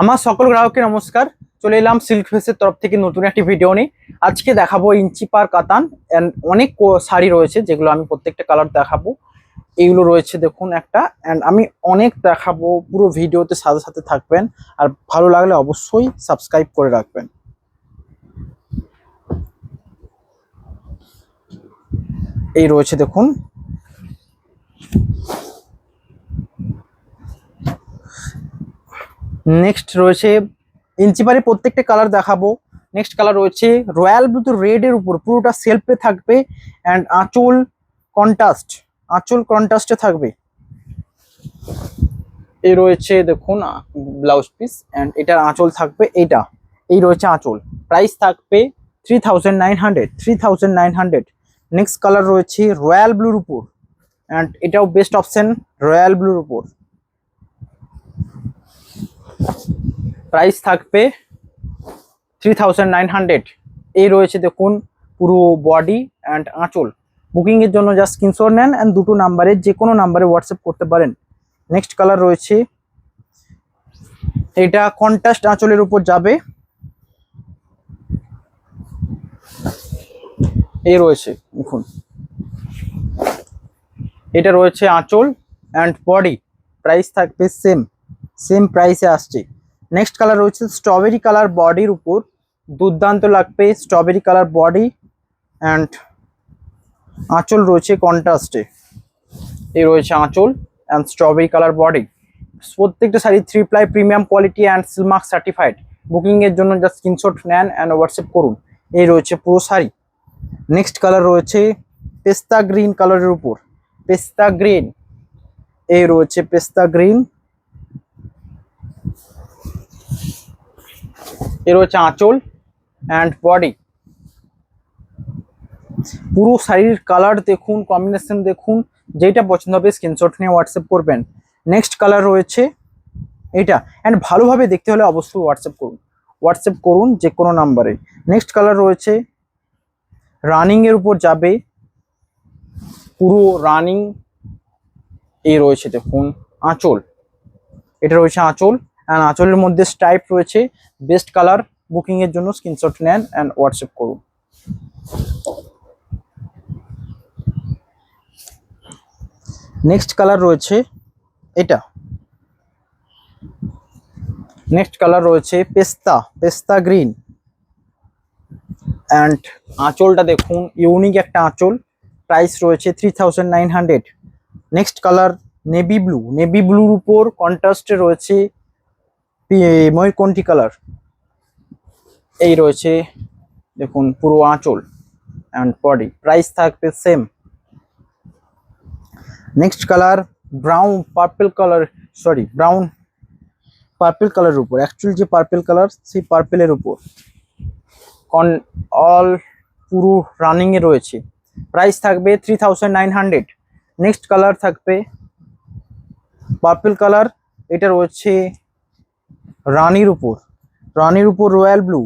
আমার সকল গ্রাহককে নমস্কার। চলে এলাম সিল্ক ফেসের তরফ থেকে নতুন একটি ভিডিও নিয়ে। আজকে দেখাবো ইঞ্চি পার কাতান এন্ড অনেক শাড়ি রয়েছে যেগুলো আমি প্রত্যেকটা কালার দেখাবো। এইগুলো রয়েছে দেখুন একটা, এন্ড আমি অনেক দেখাবো, পুরো ভিডিওতে সাথে সাথে থাকবেন। আর ভালো লাগলে অবশ্যই সাবস্ক্রাইব করে রাখবেন। এই রয়েছে দেখুন, নেক্সট রয়েছে ইঞ্চি পারে প্রত্যেকটা কালার দেখাবো। নেক্সট কালার রয়েছে রয়্যাল ব্লু রেড এর উপর, পুরোটা সেলফে থাকবে এন্ড আঁচল কন্ট্রাস্টে থাকবে। এই রয়েছে দেখুন ব্লাউজ পিস এন্ড এটার আঁচল থাকবে এইটা। এই রয়েছে আঁচল, প্রাইস থাকবে 3900। নেক্সট কালার রয়েছে রয়্যাল ব্লুর উপর এন্ড এটাও বেস্ট অপশন, রয়্যাল ব্লুর উপর প্রাইস থাকবে 3900। এই রয়েছে দেখুন পুরো বডি অ্যান্ড আঁচল। বুকিং এর জন্য জাস্ট স্ক্রিনশট নেন অ্যান্ড দুটো নাম্বারে যে কোনো নাম্বারে হোয়াটসঅ্যাপ করতে পারেন। নেক্সট কালার রয়েছে এটা কন্ট্রাস্ট আঁচলের উপর যাবে। এই রয়েছে দেখুন, এটা রয়েছে আঁচল অ্যান্ড বডি, প্রাইস থাকবে সেম প্রাইসে আসছে। নেক্সট কালার রয়েছে স্ট্রবেরি কালার বডির উপর, দুর্দান্ত লাগবে স্ট্রবেরি কালার বডি অ্যান্ড আঁচল রয়েছে কন্ট্রাস্টে। এই রয়েছে আঁচল অ্যান্ড স্ট্রবেরি কালার বডি। প্রত্যেকটা sari 3 ply premium quality and silk mark certified. Booking এর জন্য জাস্ট স্ক্রিনশট নেন অ্যান্ড হোয়াটসঅ্যাপ করুন। এই রয়েছে পুরো শাড়ি। নেক্সট কালার রয়েছে পেস্তা গ্রিন কালারের উপর, পেস্তা গ্রিন। এই রয়েছে পেস্তা গ্রিন। এ রয়েছে আঁচল অ্যান্ড বডি। পুরো শাড়ির কালার দেখুন, কম্বিনেশন দেখুন, যেটা পছন্দ হবে স্ক্রিনশট নিয়ে হোয়াটসঅ্যাপ করবেন। নেক্সট কালার রয়েছে এটা, অ্যান্ড ভালোভাবে দেখতে হলে অবশ্যই হোয়াটসঅ্যাপ করুন যে কোনো নাম্বারে। নেক্সট কালার রয়েছে রানিং এর উপর যাবে, পুরো রানিং। এই রয়েছে দেখুন আঁচল, এটা রয়েছে আঁচল অ্যান্ড আঁচলের মধ্যে স্ট্রাইপ রয়েছে। বেস্ট কালার, বুকিং এর জন্য স্ক্রিনশট নেন অ্যান্ড হোয়াটসঅ্যাপ করুন। নেক্সট কালার রয়েছে এটা, নেক্সট কালার রয়েছে পেস্তা গ্রিন অ্যান্ড আঁচলটা দেখুন ইউনিক একটা আঁচল, প্রাইস রয়েছে 3900। নেক্সট কালার নেভি ব্লুর উপর কন্ট্রাস্টে রয়েছে ময়ূরকণ্ঠী কালার। এই রয়েছে দেখুন পুরো আঁচল অ্যান্ড বডি, প্রাইস থাকবে same. Next colour brown purple কালারের উপর, অ্যাকচুয়ালি যে পার্পল কালার সেই পার্পেলের উপর অল পুরো রানিং এ রয়েছে, প্রাইস থাকবে 3900। নেক্সট কালার থাকবে পার্পল কালার, এটা রয়েছে রানির উপর রয়্যাল ব্লু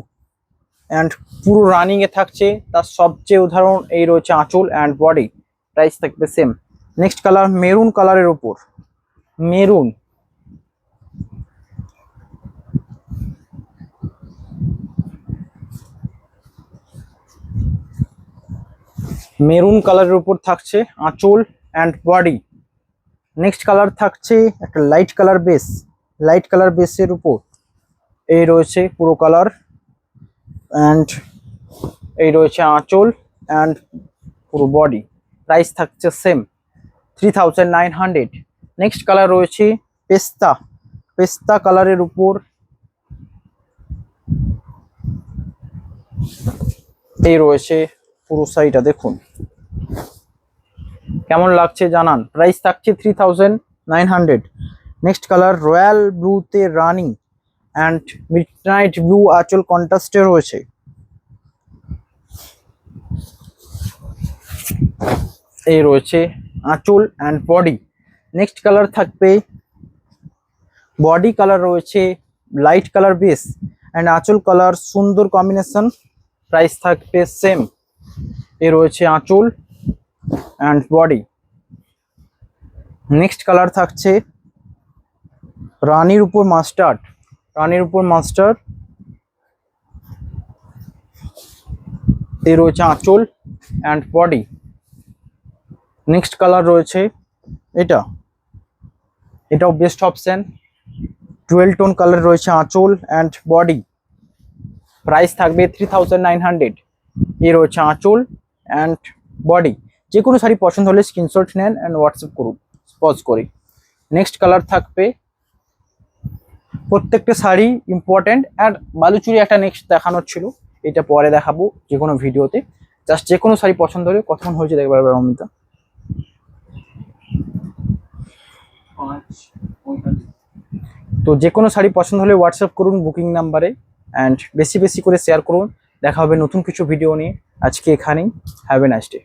অ্যান্ড পুরো রানিং এ থাকছে। তার সবচেয়ে উদাহরণ এই রয়েছে আঁচল অ্যান্ড বডি, প্রাইস থাকবে সেম। নেক্সট কালার মেরুন কালারের উপর, মেরুন কালারের উপর থাকছে আঁচল অ্যান্ড বডি। নেক্সট কালার থাকছে একটা লাইট কালার বেসের উপর, এই রয়েছে পুরো কালার অ্যান্ড এই রয়েছে আঁচল অ্যান্ড পুরো বডি, প্রাইস থাকছে সেম 3900। নেক্সট কালার রয়েছে পেস্তা কালারের উপর, এই রয়েছে পুরো শাড়িটা দেখুন কেমন লাগছে জানান। প্রাইস থাকছে 3900। নেক্সট কালার রয়্যাল ব্লুতে রানিং অ্যান্ড মিডনাইট ব্লু আঁচল কন্ট্রাস্টে রয়েছে। এই রয়েছে আঁচল অ্যান্ড বডি। নেক্সট কালার থাকবে বডি কালার রয়েছে লাইট কালার বেস অ্যান্ড আঁচল কালার, সুন্দর কম্বিনেশন, প্রাইস থাকবে সেম। এ রয়েছে আঁচল অ্যান্ড বডি। নেক্সট কালার থাকছে রানীর উপর মাস্টার্ড, রানীর উপর মাস্টার, এই রয়েছে আঁচল অ্যান্ড বডি। নেক্সট কালার রয়েছে এটাও best option, dual tone colour রয়েছে আঁচল অ্যান্ড বডি। প্রাইস থাকবে 3900। এই রয়েছে আঁচল অ্যান্ড বডি। যে কোনো শাড়ি পছন্দ হলে স্ক্রিনশট নেন অ্যান্ড হোয়াটসঅ্যাপ করুন পজ করে। নেক্সট কালার থাকবে, প্রত্যেকটা শাড়ি ইম্পর্টেন্ট। আর বালুচুরি একটা নেক্সট দেখানোর ছিল, এটা পরে দেখাবো যে কোনো ভিডিওতে। জাস্ট যে কোনো শাড়ি পছন্দ হলে কতক্ষণ হয়েছে দেখতে পারবে অমিতা। তো যে কোনো শাড়ি পছন্দ হলে হোয়াটসঅ্যাপ করুন বুকিং নাম্বারে অ্যান্ড বেশি বেশি করে শেয়ার করুন। দেখা হবে নতুন কিছু ভিডিও নিয়ে। আজকে এখানেই, হ্যাভ এ নাইস ডে।